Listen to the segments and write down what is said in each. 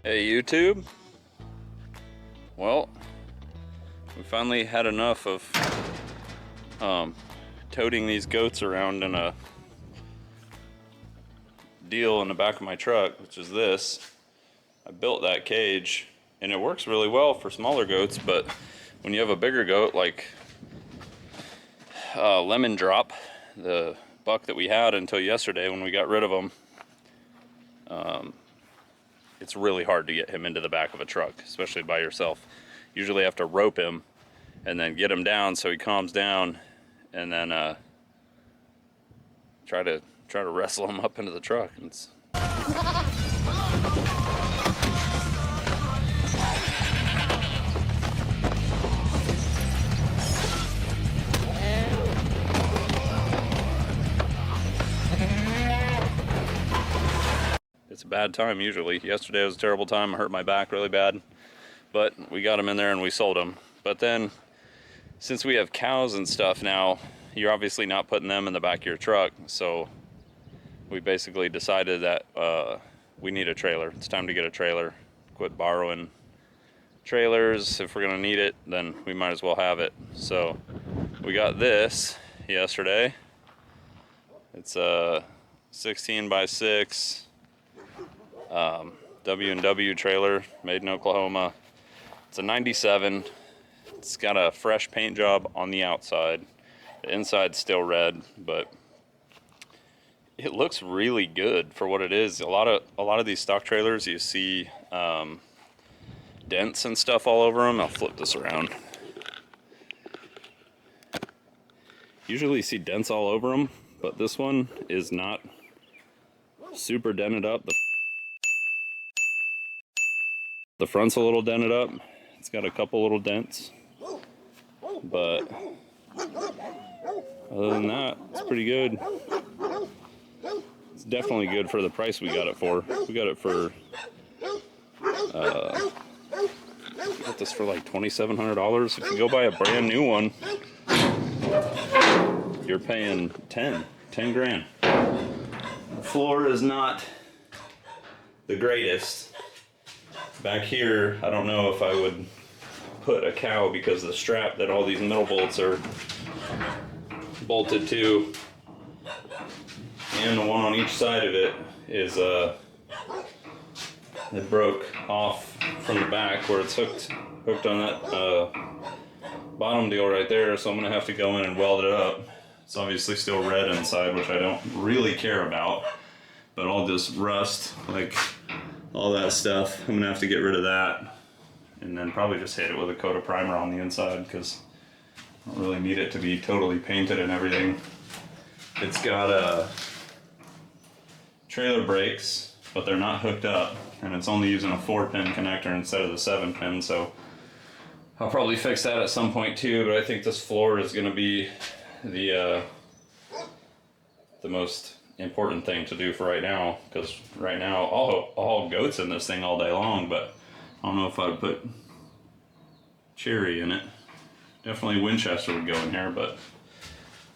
Hey YouTube. Well, we finally had enough of toting these goats around in a deal in the back of my truck, which is this. I built that cage and it works really well for smaller goats, but when you have a bigger goat like Lemon Drop, the buck that we had until yesterday when we got rid of him, it's really hard to get him into the back of a truck, especially by yourself. Usually have to rope him and then get him down so he calms down, and then try to wrestle him up into the truck. It's a bad time usually. Yesterday was a terrible time. I hurt my back really bad, but we got him in there and we sold him. But then, since we have cows and stuff now, you're obviously not putting them in the back of your truck. So we basically decided that we need a trailer. It's time to get a trailer. Quit borrowing trailers. If we're gonna need it, then we might as well have it. So we got this yesterday. It's a 16 by 6 W&W trailer made in Oklahoma. It's a 97. It's got a fresh paint job on the outside. The inside's still red, but it looks really good for what it is. A lot of these stock trailers, you see dents and stuff all over them. I'll flip this around. Usually you see dents all over them, but this one is not super dented up. The front's a little dented up. It's got a couple little dents, but other than that, it's pretty good. It's definitely good for the price we got it for. We got it for, got this for like $2,700. If you go buy a brand new one, you're paying 10 grand. The floor is not the greatest. Back here, I don't know if I would put a cow because the strap that all these middle bolts are bolted to, and the one on each side of it is it broke off from the back where it's hooked on that bottom deal right there, so I'm gonna have to go in and weld it up. It's obviously still red inside, which I don't really care about, but all this rust, like all that stuff, I'm gonna have to get rid of that, and then probably just hit it with a coat of primer on the inside because I don't really need it to be totally painted and everything. It's got trailer brakes, but they're not hooked up, and it's only using a 4-pin connector instead of the 7-pin, so I'll probably fix that at some point too. But I think this floor is gonna be the most important thing to do for right now, because right now I'll haul goats in this thing all day long, but I don't know if I'd put cherry in it. Definitely Winchester would go in here, but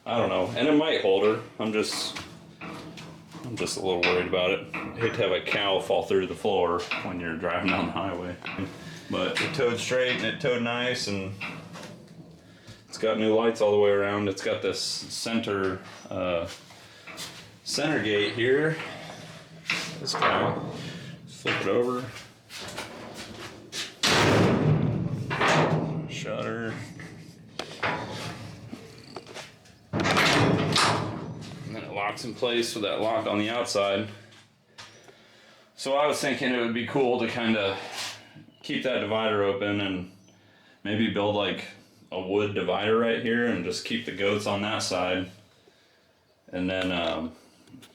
I don't know. And it might hold her. I'm just a little worried about it. I hate to have a cow fall through the floor when you're driving down the highway. But it towed straight and it towed nice, and it's got new lights all the way around. It's got this center gate here. This cow. Flip it over. Shutter. And then it locks in place with that lock on the outside. So I was thinking it would be cool to kind of keep that divider open and maybe build like a wood divider right here and just keep the goats on that side. And then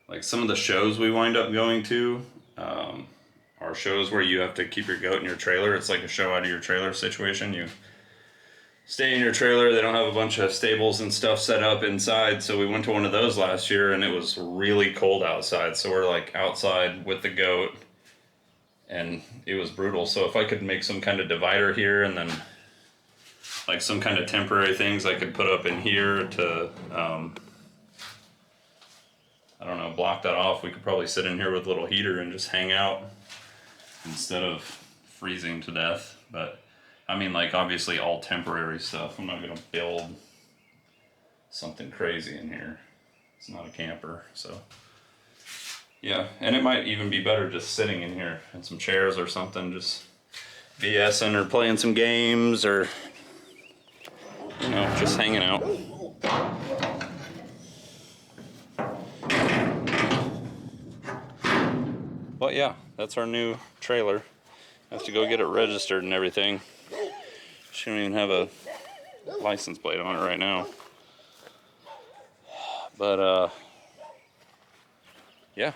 like some of the shows we wind up going to are shows where you have to keep your goat in your trailer. It's like a show out of your trailer situation. You stay in your trailer. They don't have a bunch of stables and stuff set up inside. So we went to one of those last year and it was really cold outside. So we're like outside with the goat and it was brutal. So if I could make some kind of divider here and then like some kind of temporary things I could put up in here to I don't know, block that off. We could probably sit in here with a little heater and just hang out. instead of freezing to death. But I mean, like, obviously all temporary stuff. I'm not gonna build something crazy in here. It's not a camper, so. Yeah, and it might even be better just sitting in here in some chairs or something, just BSing or playing some games or, you know, just hanging out. But yeah, that's our new trailer. I have to go get it registered and everything. She don't even have a license plate on it right now. But yeah,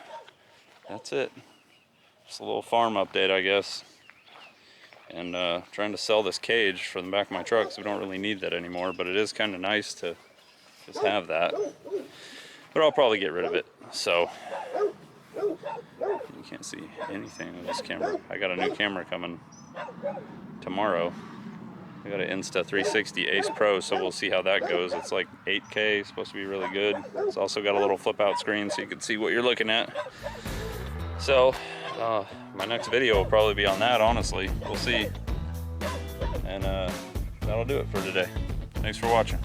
that's it. Just a little farm update, I guess. And trying to sell this cage for the back of my truck, because we don't really need that anymore, but it is kind of nice to just have that. But I'll probably get rid of it. So you can't see anything on this camera. I got a new camera coming tomorrow. I got an Insta360 Ace Pro, so we'll see how that goes. It's like 8K, supposed to be really good. It's also got a little flip out screen so you can see what you're looking at. So my next video will probably be on that, honestly. We'll see. And that'll do it for today. Thanks for watching.